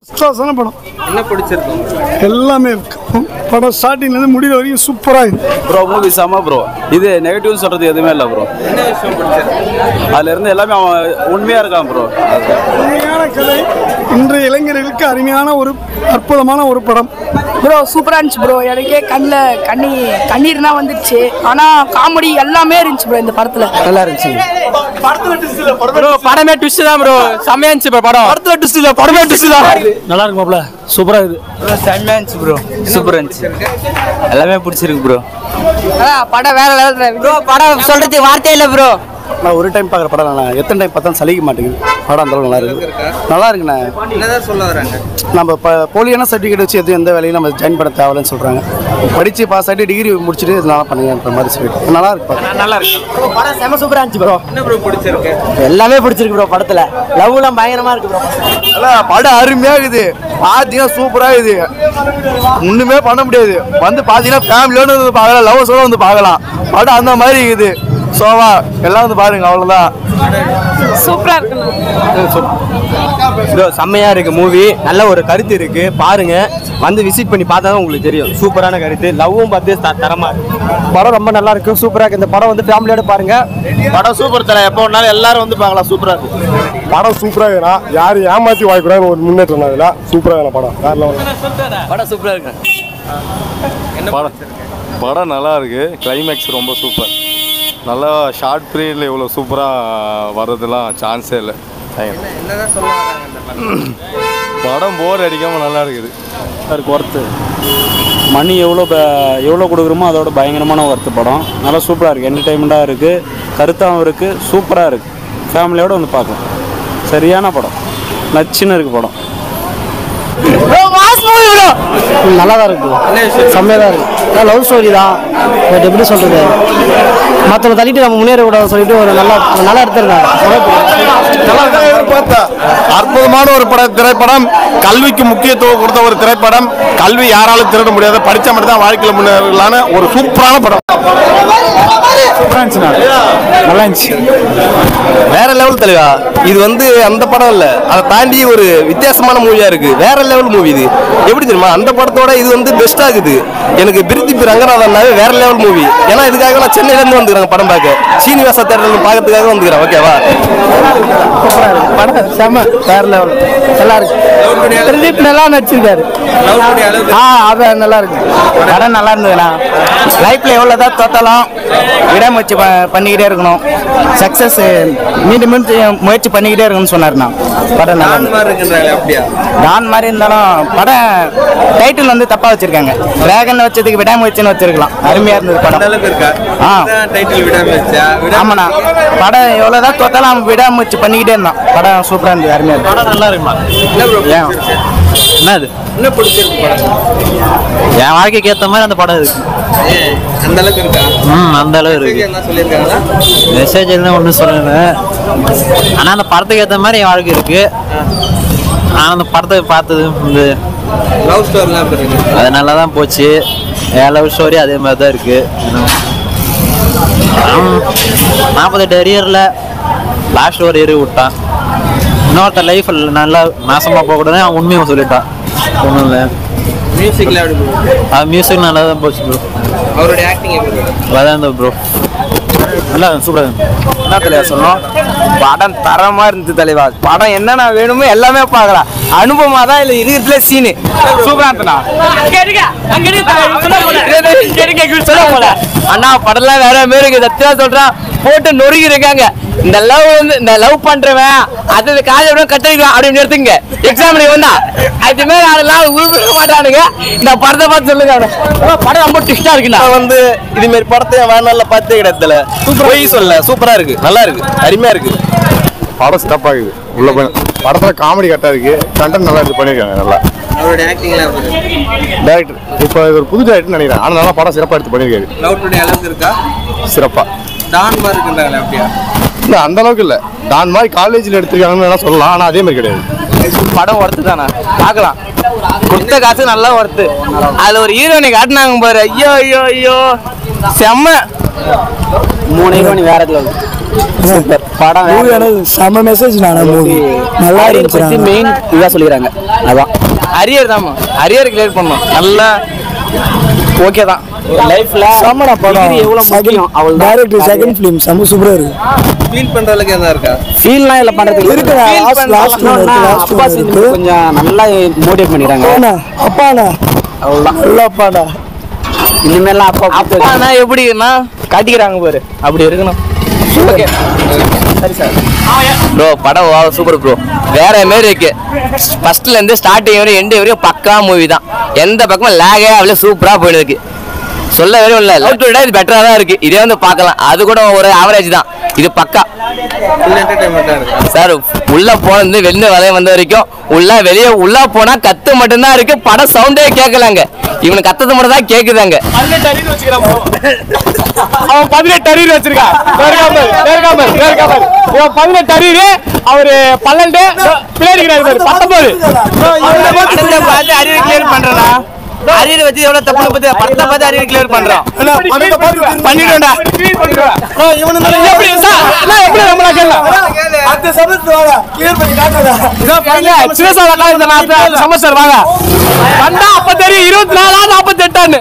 படம் என்ன பிடிச்சிருக்கு? எல்லாமே படம் ஸ்டார்டிங்லேருந்து முடிகிற வரைக்கும் சூப்பராக இருக்குது ப்ரோ. மூவி செம்ம ப்ரோ. இது நெகட்டிவ் சொல்கிறது எதுவுமே இல்லை ப்ரோ. என்ன விஷயம் பிடிச்சிருக்கு? அதுலேருந்து எல்லாமே அவன் உண்மையாக இருக்கான் ப்ரோ. உண்மையான கதை இன்றைய இளைஞர்களுக்கு அருமையான ஒரு அற்புதமான ஒரு படம் ப்ரோ. சூப்பராக இருந்துச்சு ப்ரோ. எனக்கே கண்ணீர் தான் வந்துடுச்சு. ஆனால் காமெடி எல்லாமே இருந்துச்சு ப்ரோ இந்த படத்தில். நல்லா இருந்துச்சு ப்ரோ. படமே ட்விஸ்ட் தான் ப்ரோ. செம்மையா இருந்துச்சு ப்ரோ படம். படத்துல ட்விஸ்ட் இல்ல, படமே ட்விஸ்ட் தான். நல்லா இருக்கு மாப்ள. சூப்பரா இருக்குது. செம்மையா இருந்துச்சு ப்ரோ. சூப்பரா இருந்துச்சு. எல்லாமே பிடிச்சிருக்கு ப்ரோ. படம் வேற லெவல் ப்ரோ. படம் சொல்றதுக்கு வார்த்தை இல்லை ப்ரோ. நான் ஒரு டைம் பார்க்குற படம் நான் எத்தனை டைம் பார்த்தாலும் சலிக்க மாட்டேங்குது. படம் அந்தளவு நல்லா இருக்குது. நல்லா இருக்குண்ணே. என்னதான் சொல்ல வராங்க? நம்ம போலியான சர்டிஃபிகேட் வச்சு எந்த வேலையும் நம்ம ஜாயின் பண்ண தேவையில்லைன்னு சொல்கிறாங்க. படித்து பாஸ் ஆகிட்டு டிகிரி முடிச்சுட்டு இது நல்லா பண்ணுங்கன்ற மாதிரி சொல்லிட்டு நல்லா இருக்கு. நல்லா இருக்கு. படம் செம சூப்பரா இருந்துச்சு ப்ரோ. என்ன ப்ரோ பிடிச்சிருக்கு? எல்லாமே பிடிச்சிருக்கு ப்ரோ. படத்துல லவ்லாம் பயங்கரமா இருக்கு ப்ரோ. படம் அருமையாக இருக்குது. பார்த்தீங்கன்னா சூப்பராக இருக்குது. ஒன்றுமே பண்ண முடியாது. வந்து பார்த்தீங்கன்னா ஃபேமிலியோடு வந்து பார்க்கலாம், லவ்வர்ஸோடு வந்து பார்க்கலாம். படம் அந்த மாதிரி இருக்குது. சோவா எல்லாம் வந்து பாருங்க, அவ்வளோதான். சூப்பராக இருக்கு ப்ரோ. செம்மையா இருக்கு மூவி. நல்ல ஒரு கருத்து இருக்கு. பாருங்க, வந்து விசிட் பண்ணி பார்த்தா தான் உங்களுக்கு தெரியும். சூப்பரான கருத்து. லவ்வும் பார்த்து தரமா இருக்கு. படம் ரொம்ப நல்லா இருக்கு. சூப்பரா இருக்கு. இந்த படம் வந்து ஃபேமிலியோட பாருங்க. படம் சூப்பர் தர. எப்போ வேணாலும் எல்லாரும் வந்து பார்க்கலாம். சூப்பராக இருக்கு. படம் சூப்பராக இருக்கிறா. யாரும் ஏமாற்றி வாய்க்கூடாது ஒரு முன்னேற்றம். அதில் சூப்பராக இருக்கிற படம் வேற லெவல். படம் சூப்பரா இருக்கு. படம் நல்லா இருக்கு. கிளைமேக்ஸ் ரொம்ப சூப்பர். நல்லா ஷார்ட் பீரியடில் இவ்வளோ சூப்பராக வர்றதுலாம் சான்ஸே இல்லை. என்னதான் சொல்ல வராங்க? படம் போர் அடிக்காமல் நல்லா இருக்குது. அதுக்கு ஒர்த்து மணி எவ்வளோ கொடுக்குறோமோ அதோட பயங்கரமான ஒர்த்து படம். நல்லா சூப்பராக இருக்குது. என்டர்டைன்மெண்ட்டாக இருக்குது. கருத்தாகவும் இருக்குது. சூப்பராக இருக்குது. ஃபேமிலியோடு வந்து பார்க்கலாம். சரியான படம். நச்சுன்னு இருக்குது படம். நல்லா தான் இருக்கு. செம்மையாக தான் இருக்கு. லவ் ஸ்டோரி தான். பட் எப்படி சொல்றது, மற்றவங்க தள்ளிட்டு நம்ம முன்னேற கூடாது சொல்லிட்டு ஒரு நல்லா எடுத்துருக்காங்க. அற்புதமான ஒரு திரைப்படம். கல்விக்கு முக்கியத்துவம் கொடுத்த ஒரு திரைப்படம். கல்வி யாராலும் திருட முடியாது. படிச்ச மட்டும் தான் வாழ்க்கையில் முன்னேறலான ஒரு சூப்பரான படம். நல்லா இருந்துச்சு. வேற லெவல் தலைவா. இது வந்து அந்த படம் இல்ல, அதை தாண்டி ஒரு வித்தியாசமான மூவியா இருக்கு. வேற லெவல் மூவி இது. எப்படி தெரியுமா, அந்த படத்தோட இது வந்து பெஸ்டா இருக்குது. எனக்கு பிரித்திபி ரங்கநாதன்னாவே வேற லெவல் மூவி. ஏன்னா இதுக்காக நான் சென்னையில இருந்து வந்துக்கிறேன் படம் பார்க்க. சீனிவாச தேட்டர் பார்க்கறதுக்காக வந்துக்கிறேன். ஓகேவா? படம் செம வேற லெவல். நல்லா இருக்கு. பிரதீப் நல்லா நடிச்சிருக்காரு. அதான் நல்லா இருக்கு. படம் நல்லா இருந்ததுண்ணா. லைஃப்ல எவ்வளவுதான் தோத்தாலும் விடாமுயற்சி பண்ணிக்கிட்டே இருக்கணும். சக்சஸ் மீண்டும் முயற்சி பண்ணிக்கிட்டே இருக்கணும்னு சொன்னார்ண்ணா. படம் நல்லா இருக்கு. டான் மாதிரி இருந்தாலும் படம் டைட்டில் வந்து தப்பா வச்சிருக்காங்க. டிராகன் வச்சதுக்கு விடாமுயற்சின்னு வச்சிருக்கலாம். அருமையா இருந்தது படம். ஆமாண்ணா. படம் எவ்வளவுதான் தோத்தாலும் அவன் விடாமுயற்சி பண்ணிக்கிட்டே இருந்தான். படம் சூப்பரா இருந்தது. அருமையா இருக்கு. படம் நல்லா இருக்குமா? என்னது என்ன பிடிச்சிருக்கு படம்? என் வாழ்க்கைக்கு ஏற்ற மாதிரி அந்த படம் இருக்கு. அந்த அளவுக்கு இருக்கா? அந்த அளவு இருக்கு. என்ன சொல்லியிருக்காங்களா? மெசேஜ் எல்லாம் ஒன்றும் சொல்லல. ஆனால் அந்த படத்துக்கு ஏற்ற மாதிரி என் வாழ்க்கை இருக்கு. ஆனால் அந்த படத்தை பார்த்தது வந்து லவ் ஸ்டோரிலாம் இருக்கு. அது நல்லா தான் போச்சு. என் லவ் ஸ்டோரி அதே மாதிரி தான் இருக்கு. 48 இயரில் லாஸ்ட் ஒரு இயர் விட்டான். இன்னொருத்தர் லைஃப் நல்லா நாசமாக போகக்கூடாது. அவன் உண்மையை சொல்லிட்டான். ஒன்றும் இல்லை. மியூசிக்ல எப்படி ப்ரோ? அது மியூசிக் நல்லா தான் போச்சு ப்ரோ. அவருடைய ஆக்டிங் எப்படி? அதான் இருந்தது ப்ரோ. நல்லா சூப்பராக என்ன தலைவா சொல்லணும். படம் தரமாக இருந்தது தலைவா. படம் என்னென்ன வேணுமோ எல்லாமே பார்க்கலாம். அனுபவமாக தான் இல்லை இருக்கிறதுல சீனு சூப்பராக இருந்தனா. அண்ணா படம்லாம் வேற மாரி இருக்குது. சத்தியா சொல்றான். போட்டு நொறுக்கி இருக்காங்க. இந்த லவ் வந்து இந்த லவ் பண்றவன் அது காலேஜ் கட்டிருக்கான் அப்படின்னு எடுத்துங்க. எக்ஸாம் வந்தா அது மாதிரி அதெல்லாம் உருப்பிட மாட்டானுங்க. இந்த படத்தை பார்த்து சொல்லுங்க. படம் ரொம்ப ட்விஸ்டா இருக்குண்ணா. வந்து இது மாதிரி படத்தை வேணால பார்த்தே கிடையாது. போய் சொல்ல சூப்பரா இருக்கு. நல்லா இருக்கு. அருமையா இருக்கு. படம் ஸ்டப் ஆகுது. உள்ள படத்தில் காமெடி கரெக்டாக இருக்கு. கண்டென்ட் நல்லா இது பண்ணியிருக்காங்க. நல்லா அவருடைய ஆக்டிங்லாம் எப்படி? டேரக்டர் இப்போ இது ஒரு புது டேரக்டர்னு நினைக்கிறேன். ஆனால் நல்லா படம் சிறப்பாக எடுத்து பண்ணியிருக்காரு. லவ் டுடே அளவுக்கு இருக்கா? சிறப்பாக டான் மாதிரி இருக்குன்றாங்களே அப்படியா? இல்லை அந்த அளவுக்கு இல்லை. டான் மாதிரி காலேஜில் எடுத்துருக்காங்கன்னு வேணா சொல்லலாம். ஆனால் அதே மாதிரி கிடையாது. படம் ஒர்த்து தானே. பார்க்கலாம். கொடுத்த காசு நல்லா ஒர்த்து. அதில் ஒரு ஹீரோனை காட்டினாங்க பாரு. ஐயோ ஐயோ ஐயோ செம்ம. 3 ஹீரோனி வேற லெவல். சூப்பர் படம் செம மெசேஜ் மூவி நல்லா இருந்துச்சு. மெயின் இதா சொல்லிடுறாங்க. அதான் அரியர் தான்மா, அரியர் கிளியர் பண்ணோம். நல்லா ஓகே தான். லைஃப்ல செம்மடா படம். எவ்வளவு முக்கியம் அவள் டைரக்டர் செகண்ட் ஃபிலிம் செம சூப்பரா இருக்கு. ஃபீல் பண்ற அளவுக்கு என்ன இருக்கா? ஃபீல்லாம் இல்ல பண்றதுக்கு இருக்கு. லாஸ்ட் அப்பா சீன் கொஞ்சம் நல்லா மோட்டிவேட் பண்ணிடுறாங்க. அப்பாண்ணா அவ்வளவுதான். நல்லா அப்பாடா. இனிமேலாம் அப்பானா எப்படின்னா காட்டிக்கிறாங்க பாரு, அப்படி இருக்கணும். ஓகே சரி சார். ப்ரோ படம் சூப்பர் ப்ரோ, வேற மாரி இருக்கு. ஃபர்ஸ்ட்ல இருந்து ஸ்டார்டிங் வரையும் எண்டு வரையும் பக்கா மூவி தான். எந்த பக்கமும் லேகே அவ்வளோ சூப்பரா போயிருக்கு. சொல்ல வரையும் இல்லை, லவ் டுடே இது பெட்டரா தான் இருக்கு. இதே வந்து பார்க்கலாம். அது கூட ஒரு ஆவரேஜ் தான். இது பக்கா சார். உள்ள போனது வெளில வரைய வந்த வரைக்கும் வெளியே உள்ள போனா கத்து மட்டும்தான் இருக்கு. படம் சவுண்டே கேட்கலாங்க. இவனுக்கு கத்தது மட்டும் தான் கேக்குதாங்க. 18 அரியர் அவன் 18 அரியர் வச்சிருக்கான். இவன் 18 அரியர், அவரு 12 பின்னாடி 19. அரியர் கிளியர் பண்றா. அரியர் வச்சு எவ்வளவு தப்பு பத்தி படத்தை பார்த்து அரியர் கிளியர் பண்றோம். பண்ணிடும்டா. சமஸ்டர் வாங்க. 24 48